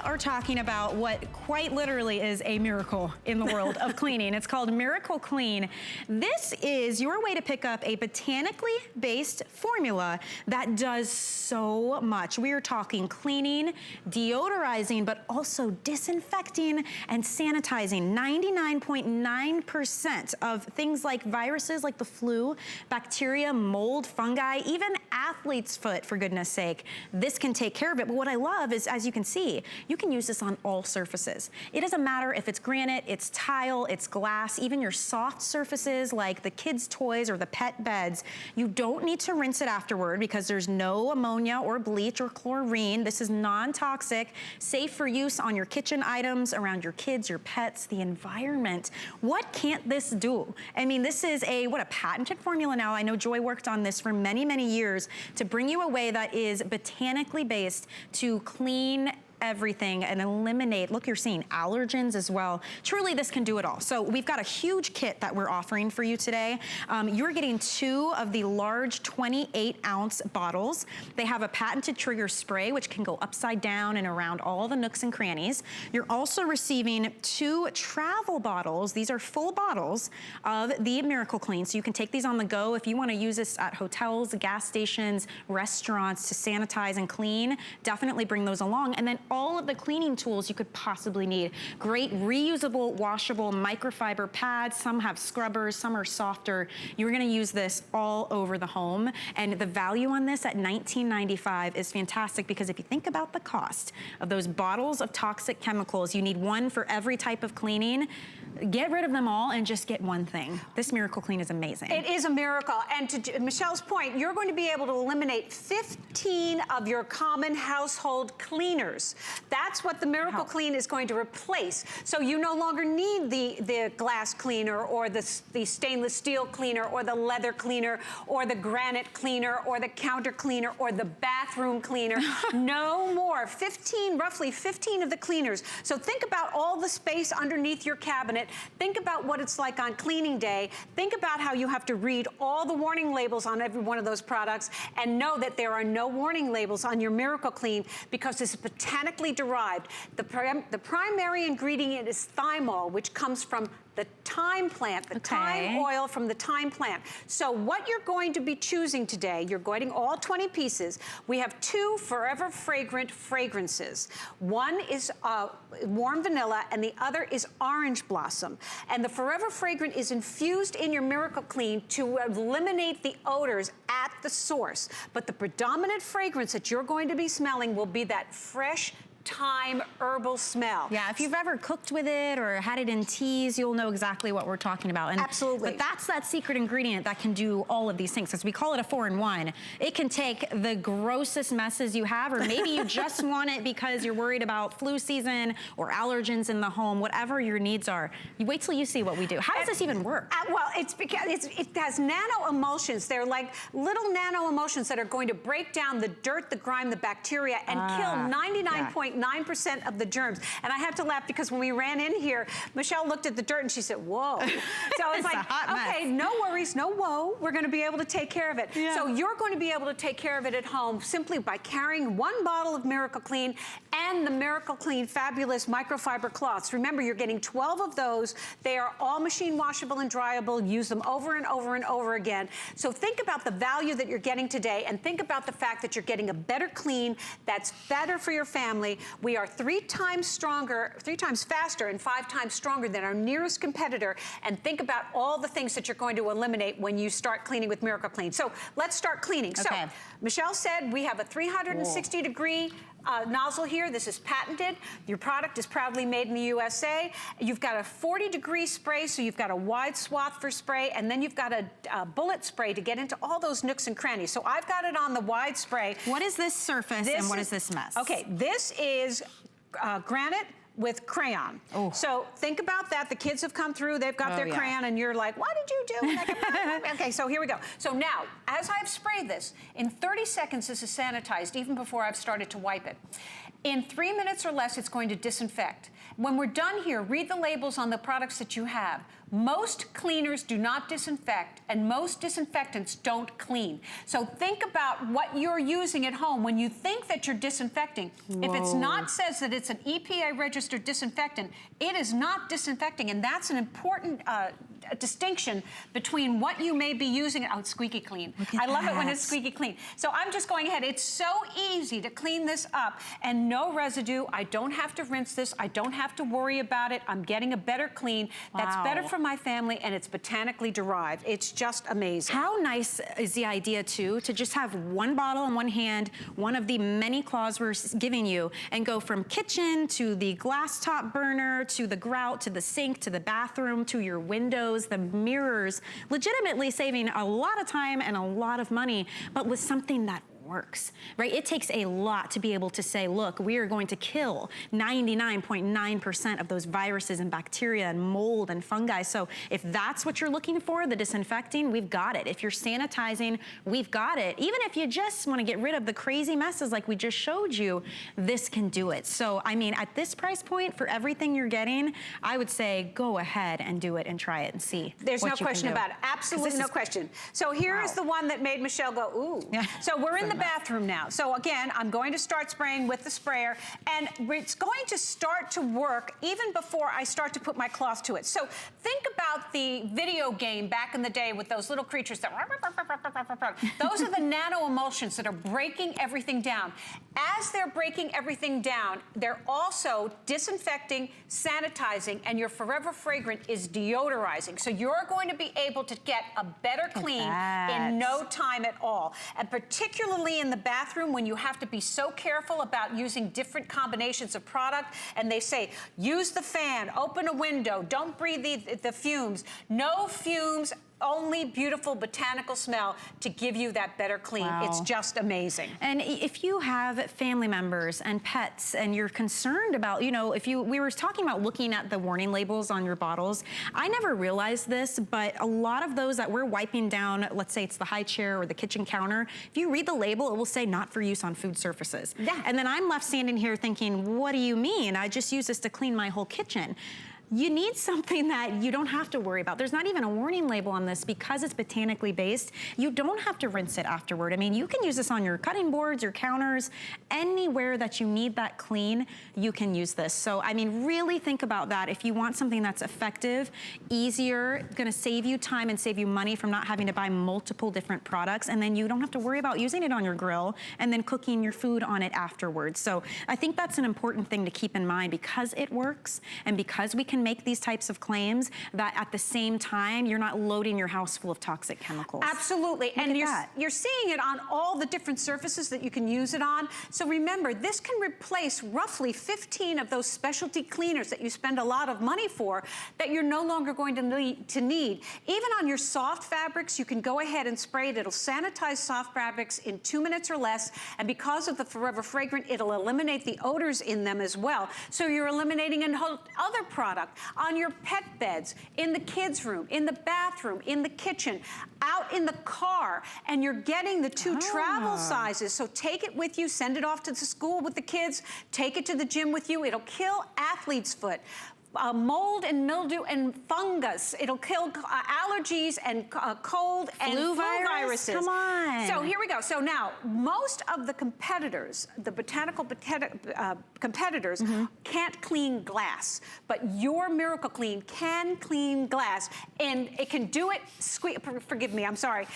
are talking about what quite literally is a miracle in the world of cleaning. It's called MiracleClean. This is your way to pick up a botanically based formula that does so much. We are talking cleaning, deodorizing, but also disinfecting and sanitizing. 99.9% of things like viruses like the flu, bacteria, mold, fungi, even athlete's foot, for goodness sake. This can take care of it. But what I love is, as you can see, you can use this on all surfaces. It doesn't matter if it's granite, it's tile, it's glass, even your soft surfaces like the kids' toys or the pet beds. You don't need to rinse it afterward because there's no ammonia or bleach or chlorine. This is non-toxic, safe for use on your kitchen items, around your kids, your pets, the environment. What can't this do? I mean, this is a patented formula now. I know Joy worked on this for many, many years to bring you a way that is botanically based to clean everything and eliminate, look, you're seeing allergens as well. Truly, this can do it all. So we've got a huge kit that we're offering for you today. You're getting 2 of the large 28-ounce bottles. They have a patented trigger spray, which can go upside down and around all the nooks and crannies. You're also receiving 2 travel bottles. These are full bottles of the MiracleClean, so you can take these on the go if you want to use this at hotels, gas stations, restaurants to sanitize and clean. Definitely bring those along. And then all of the cleaning tools you could possibly need. Great reusable, washable microfiber pads. Some have scrubbers, some are softer. You're gonna use this all over the home. And the value on this at $19.95 is fantastic because if you think about the cost of those bottles of toxic chemicals, you need one for every type of cleaning. Get rid of them all and just get one thing. This MiracleClean is amazing. It is a miracle. And to Michelle's point, you're going to be able to eliminate 15 of your common household cleaners. That's what the MiracleClean is going to replace. So you no longer need the glass cleaner or the stainless steel cleaner or the leather cleaner or the granite cleaner or the counter cleaner or the bathroom cleaner. No more. Roughly 15 of the cleaners. So think about all the space underneath your cabinet. Think about what it's like on cleaning day. Think about how you have to read all the warning labels on every one of those products and know that there are no warning labels on your MiracleClean because it's botanically derived. The primary ingredient is Thymol, which comes from the thyme plant, the thyme oil from the thyme plant. So what you're going to be choosing today, you're getting all 20 pieces. We have 2 Forever Fragrant fragrances. One is warm vanilla and the other is orange blossom. And the Forever Fragrant is infused in your MiracleClean to eliminate the odors at the source. But the predominant fragrance that you're going to be smelling will be that fresh thyme herbal smell. Yeah, if you've ever cooked with it or had it in teas, you'll know exactly what we're talking about. And absolutely. But that's that secret ingredient that can do all of these things. Because we call it a 4-in-1. It can take the grossest messes you have, or maybe you just want it because you're worried about flu season or allergens in the home, whatever your needs are. You wait till you see what we do. How does this even work? Well, it's because it has nano emulsions. They're like little nano emulsions that are going to break down the dirt, the grime, the bacteria, and kill 99.9% of the germs. And I have to laugh because when we ran in here, Michelle looked at the dirt and she said, whoa. So it's like, okay, no worries, no woe. We're gonna be able to take care of it. Yeah. So you're going to be able to take care of it at home simply by carrying 1 bottle of MiracleClean and the MiracleClean fabulous microfiber cloths. Remember, you're getting 12 of those. They are all machine washable and dryable. Use them over and over and over again. So think about the value that you're getting today and think about the fact that you're getting a better clean that's better for your family. We are 3 times stronger, 3 times faster and 5 times stronger than our nearest competitor. And think about all the things that you're going to eliminate when you start cleaning with MiracleClean. So let's start cleaning. Okay. So Michelle said we have a 360 degree nozzle here. This is patented. Your product is proudly made in the USA. You've got a 40-degree spray, so you've got a wide swath for spray, and then you've got a bullet spray to get into all those nooks and crannies. So I've got it on the wide spray. What is this surface and what is this mess? Okay, this is granite with crayon. Oh. So think about that. The kids have come through, they've got their crayon, and you're like, what did you do? Okay, so here we go. So now, as I've sprayed this, in 30 seconds this is sanitized, even before I've started to wipe it. In 3 minutes or less, it's going to disinfect. When we're done here, read the labels on the products that you have. Most cleaners do not disinfect, and most disinfectants don't clean. So think about what you're using at home when you think that you're disinfecting. Whoa. If it's not says that it's an EPA-registered disinfectant, it is not disinfecting, and that's an important distinction between what you may be using. Oh, it's squeaky clean. I love it when it's squeaky clean. So I'm just going ahead. It's so easy to clean this up and no residue. I don't have to rinse this. I don't have to worry about it. I'm getting a better clean. That's better for my family, and it's botanically derived. It's just amazing. How nice is the idea, too, to just have one bottle in one hand, one of the many claws we're giving you, and go from kitchen to the glass top burner to the grout to the sink to the bathroom to your windows, the mirrors, legitimately saving a lot of time and a lot of money, but with something that works, right? It takes a lot to be able to say, look, we are going to kill 99.9% of those viruses and bacteria and mold and fungi. So if that's what you're looking for, the disinfecting, we've got it. If you're sanitizing, we've got it. Even if you just want to get rid of the crazy messes like we just showed you, this can do it. So, I mean, at this price point, for everything you're getting, I would say go ahead and do it and try it and see. There's no question about it. Absolutely no question. So here is the one that made Michelle go, ooh. Yeah. So we're in the bathroom now. So again, I'm going to start spraying with the sprayer, and it's going to start to work even before I start to put my cloth to it. So think about the video game back in the day with those little creatures that those are the nano emulsions that are breaking everything down. As they're breaking everything down, they're also disinfecting, sanitizing, and your Forever Fragrant is deodorizing. So you're going to be able to get a better clean in no time at all. And particularly in the bathroom when you have to be so careful about using different combinations of product, and they say, use the fan, open a window, don't breathe the fumes. No fumes, only beautiful botanical smell to give you that better clean. Wow. It's just amazing. And if you have family members and pets and you're concerned about, you know, we were talking about looking at the warning labels on your bottles. I never realized this, but a lot of those that we're wiping down, let's say it's the high chair or the kitchen counter, if you read the label, it will say not for use on food surfaces. Yeah. And then I'm left standing here thinking, what do you mean? I just use this to clean my whole kitchen. You need something that you don't have to worry about. There's not even a warning label on this because it's botanically based. You don't have to rinse it afterward. I mean, you can use this on your cutting boards, your counters, anywhere that you need that clean, you can use this. So, I mean, really think about that. If you want something that's effective, easier, gonna save you time and save you money from not having to buy multiple different products, and then you don't have to worry about using it on your grill and then cooking your food on it afterwards. So I think that's an important thing to keep in mind because it works and because we can make these types of claims, that at the same time you're not loading your house full of toxic chemicals. Absolutely. And you're seeing it on all the different surfaces that you can use it on. So remember, this can replace roughly 15 of those specialty cleaners that you spend a lot of money for that you're no longer going to need. Even on your soft fabrics, you can go ahead and spray it. It'll sanitize soft fabrics in 2 minutes or less, and because of the Forever Fragrant, it'll eliminate the odors in them as well. So you're eliminating a whole other product on your pet beds, in the kids' room, in the bathroom, in the kitchen, out in the car, and you're getting the 2 travel sizes. So take it with you, send it off to the school with the kids, take it to the gym with you. It'll kill athlete's foot. Mold and mildew and fungus. It'll kill allergies and cold and flu viruses. Come on. So here we go. So now, most of the competitors, the botanical competitors, can't clean glass, but your MiracleClean can clean glass, and it can do it. Forgive me, I'm sorry.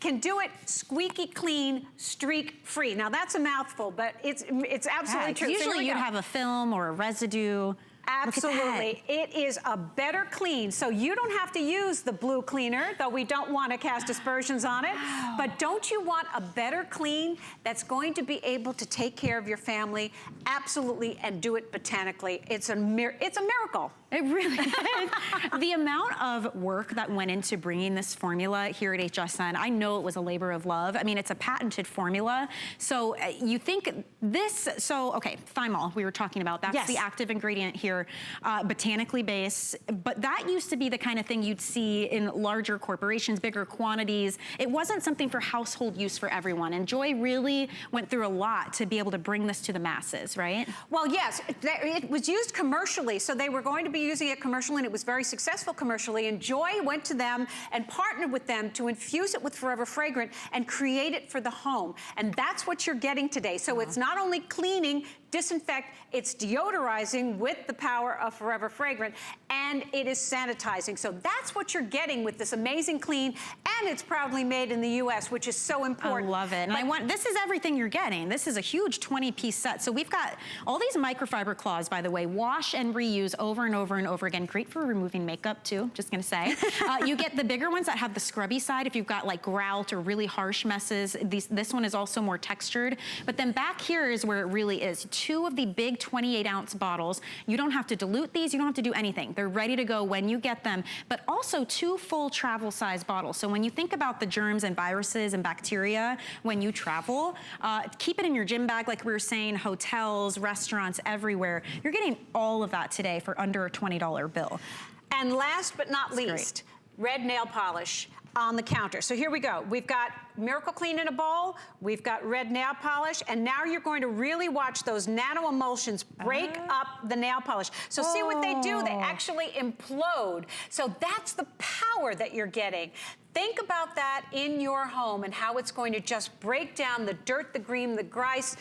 Can do it squeaky clean, streak free. Now that's a mouthful, but it's absolutely true. Usually you'd have a film or a residue. Absolutely. It is a better clean. So you don't have to use the blue cleaner, though we don't want to cast aspersions on it. But don't you want a better clean that's going to be able to take care of your family? Absolutely, and do it botanically. It's a miracle. It really is. The amount of work that went into bringing this formula here at HSN, I know it was a labor of love. I mean, it's a patented formula. So you think this, okay, Thymol, we were talking about, that's the active ingredient here. they're botanically based, but that used to be the kind of thing you'd see in larger corporations, bigger quantities. It wasn't something for household use for everyone, and Joy really went through a lot to be able to bring this to the masses, right? Well, yes, it was used commercially, so they were going to be using it commercially, and it was very successful commercially, and Joy went to them and partnered with them to infuse it with Forever Fragrant and create it for the home. And that's what you're getting today. So it's not only cleaning, disinfect, it's deodorizing with the power of Forever Fragrant, and it is sanitizing. So that's what you're getting with this amazing clean, and it's proudly made in the US, which is so important. I love it. And this is everything you're getting. This is a huge 20-piece set. So we've got all these microfiber cloths, by the way, wash and reuse over and over and over again. Great for removing makeup too, just gonna say. You get the bigger ones that have the scrubby side if you've got like grout or really harsh messes. This one is also more textured. But then back here is where it really is. 2 of the big 28-ounce bottles. You don't have to dilute these. You don't have to do anything. They're ready to go when you get them. But also 2 full travel size bottles. So when you think about the germs and viruses and bacteria when you travel, keep it in your gym bag like we were saying, hotels, restaurants, everywhere. You're getting all of that today for under a $20 bill. And last but not least, red nail polish on the counter. So here we go. We've got MiracleClean in a bowl, we've got red nail polish, and now you're going to really watch those nano emulsions break up the nail polish. So see what they do, they actually implode. So that's the power that you're getting. Think about that in your home and how it's going to just break down the dirt, the green, the grease,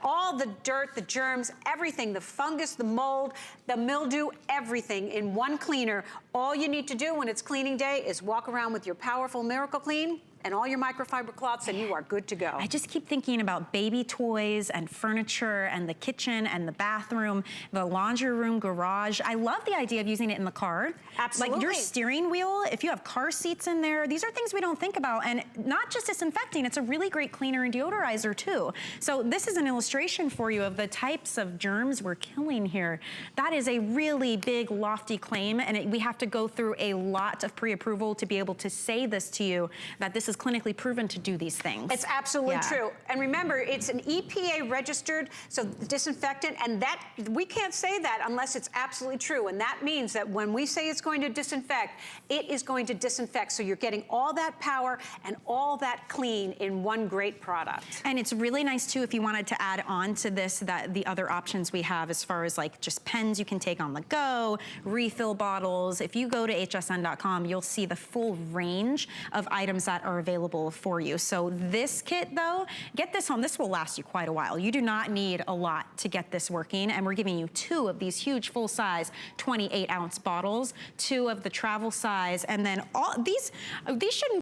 all the dirt, the germs, everything, the fungus, the mold, the mildew, everything in one cleaner. All you need to do when it's cleaning day is walk around with your powerful MiracleClean and all your microfiber cloths, and you are good to go. I just keep thinking about baby toys and furniture and the kitchen and the bathroom, the laundry room, garage. I love the idea of using it in the car. Absolutely. Like your steering wheel, if you have car seats in there, these are things we don't think about. And not just disinfecting, it's a really great cleaner and deodorizer too. So this is an illustration for you of the types of germs we're killing here. That is a really big, lofty claim, and we have to go through a lot of pre-approval to be able to say this to you, that this is clinically proven to do these things. It's absolutely true. And remember, it's an EPA registered, so disinfectant, and that we can't say that unless it's absolutely true. And that means that when we say it's going to disinfect, it is going to disinfect. So you're getting all that power and all that clean in one great product. And it's really nice too if you wanted to add on to this, that the other options we have as far as like just pens you can take on the go, refill bottles. If you go to hsn.com, you'll see the full range of items that are available for you. So this kit though, get this home. This will last you quite a while. You do not need a lot to get this working, and we're giving you 2 of these huge full size 28-ounce bottles, 2 of the travel size, and then all these shouldn't